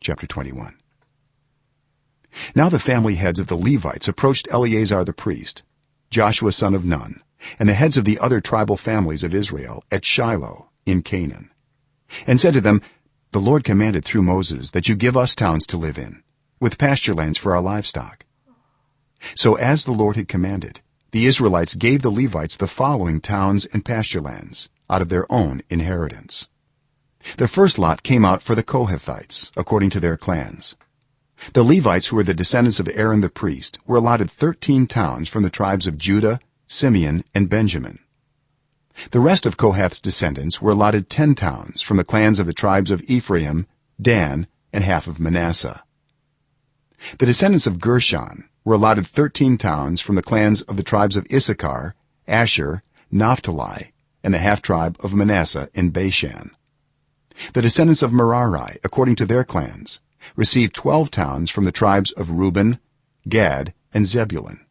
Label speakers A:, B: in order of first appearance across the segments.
A: chapter 21. Now the family heads of the Levites approached Eleazar the priest, Joshua son of Nun, and the heads of the other tribal families of Israel at Shiloh in Canaan, and said to them, the Lord commanded through Moses that you give us towns to live in, with pasture lands for our livestock. So as the Lord had commanded, the Israelites gave the Levites the following towns and pasture lands out of their own inheritance. The first lot came out for the Kohathites according to their clans. The Levites, who were the descendants of Aaron the priest, were allotted 13 towns from the tribes of Judah, Simeon, and Benjamin. The rest of Kohath's descendants were allotted 10 towns from the clans of the tribes of Ephraim, Dan, and half of Manasseh. The descendants of Gershon were allotted 13 towns from the clans of the tribes of Issachar, Asher, Naphtali, and the half-tribe of Manasseh in Bashan. The descendants of Merari, according to their clans, received 12 towns from the tribes of Reuben, Gad, and Zebulun.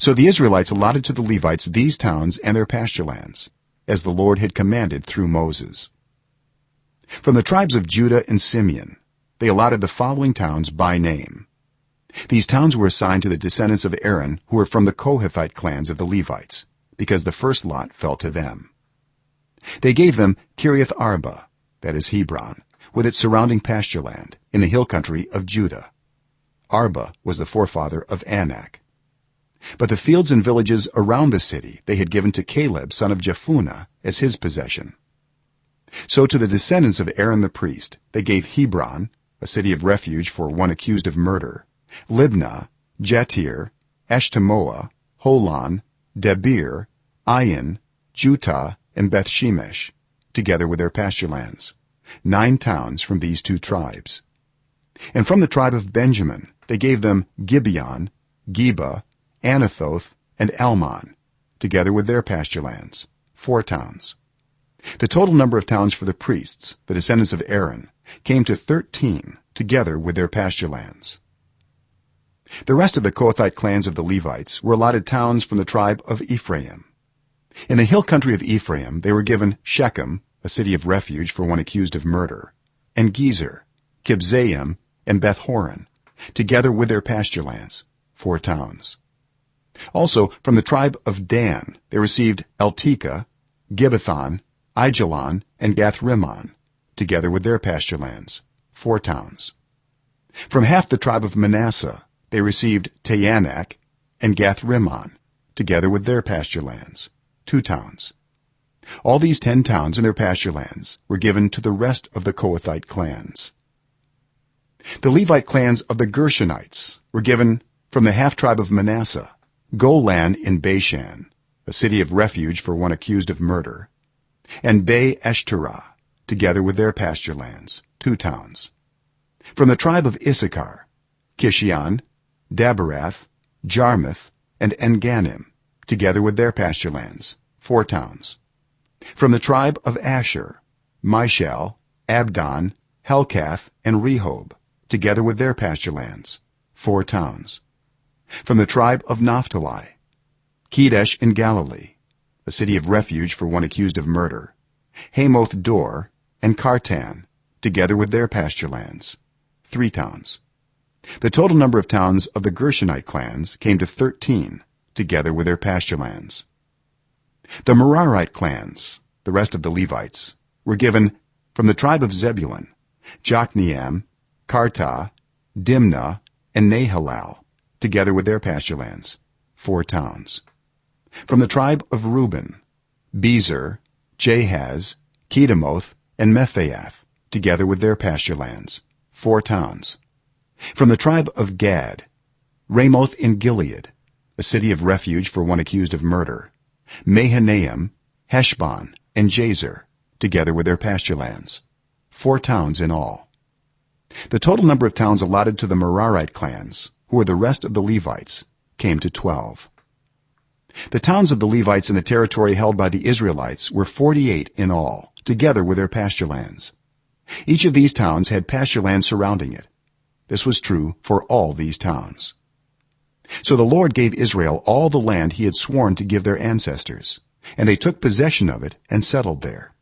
A: So the Israelites allotted to the Levites these towns and their pasture lands, as the Lord had commanded through Moses. From the tribes of Judah and Simeon, they allotted the following towns by name. These towns were assigned to the descendants of Aaron, who were from the Kohathite clans of the Levites, because the first lot fell to them. They gave them Kiriath Arba, that is Hebron, with its surrounding pasture land in the hill country of Judah. Arba was the forefather of Anak. But the fields and villages around the city they had given to Caleb son of Jephunneh as his possession. So to the descendants of Aaron the priest they gave Hebron, a city of refuge for one accused of murder, Libnah, Jatir, Eshtemoa, Holon, Debir, Ain, Jutah, and Beth-shemesh, together with their pasture lands, 9 towns from these 2 tribes. And from the tribe of Benjamin they gave them Gibeon, Geba, Anathoth, and Almon, together with their pasture lands, 4 towns. The total number of towns for the priests, the descendants of Aaron, came to 13, together with their pasture lands. The rest of the Kohathite clans of the Levites were allotted towns from the tribe of Ephraim. In the hill country of Ephraim they were given Shechem, a city of refuge for one accused of murder, and Gezer, Kibzaim, and Beth-horon, together with their pasture lands, 4 towns. Also from the tribe of Dan they received Eltekeh, Gibbethon, Aijalon, and Gath-rimmon, together with their pasture lands, 4 towns. From half the tribe of Manasseh they received Taanach and Gath-rimmon, together with their pasture lands, 2 towns. All these 10 towns and their pasture lands were given to the rest of the Kohathite clans. The Levite clans of the Gershonites were given from the half-tribe of Manasseh Golan in Bashan, a city of refuge for one accused of murder, and Be-eshterah, together with their pasture lands, 2 towns. From the tribe of Issachar, Kishion, Daberath, Jarmuth, and En-gannim, together with their pasture lands, 4 towns. From the tribe of Asher, Mishal, Abdon, Helkath, and Rehob, together with their pasture lands, 4 towns. From the tribe of Naphtali, Kedesh in Galilee, a city of refuge for one accused of murder, Hamoth-dor, and Kartan, together with their pasture lands, 3 towns. The total number of towns of the Gershonite clans came to 13, together with their pasture lands. The Merarite clans, the rest of the Levites, were given from the tribe of Zebulun Jokneam, Kartah, Dimnah, and Nahalal, together with their pasture lands, 4 towns. From the tribe of Reuben, Bezer, Jahaz, Kedemoth, and Mephath, together with their pasture lands, 4 towns. From the tribe of Gad, Ramoth in Gilead, a city of refuge for one accused of murder, Mahanaim, Heshbon, and Jazer, together with their pasture lands, 4 towns in all. The total number of towns allotted to the Merarite clans, who were the rest of the Levites, came to 12. The towns of the Levites in the territory held by the Israelites were 48 in all, together with their pasture lands. Each of these towns had pasture land surrounding it. This was true for all these towns. So the Lord gave Israel all the land he had sworn to give their ancestors, and they took possession of it and settled there.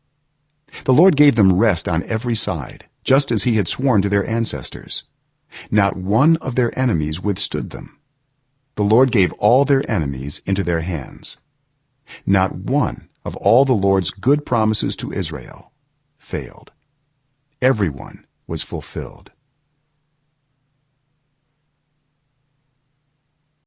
A: The Lord gave them rest on every side, just as he had sworn to their ancestors. Not one of their enemies withstood them. The Lord gave all their enemies into their hands. Not one of all the Lord's good promises to Israel failed. Every one was fulfilled.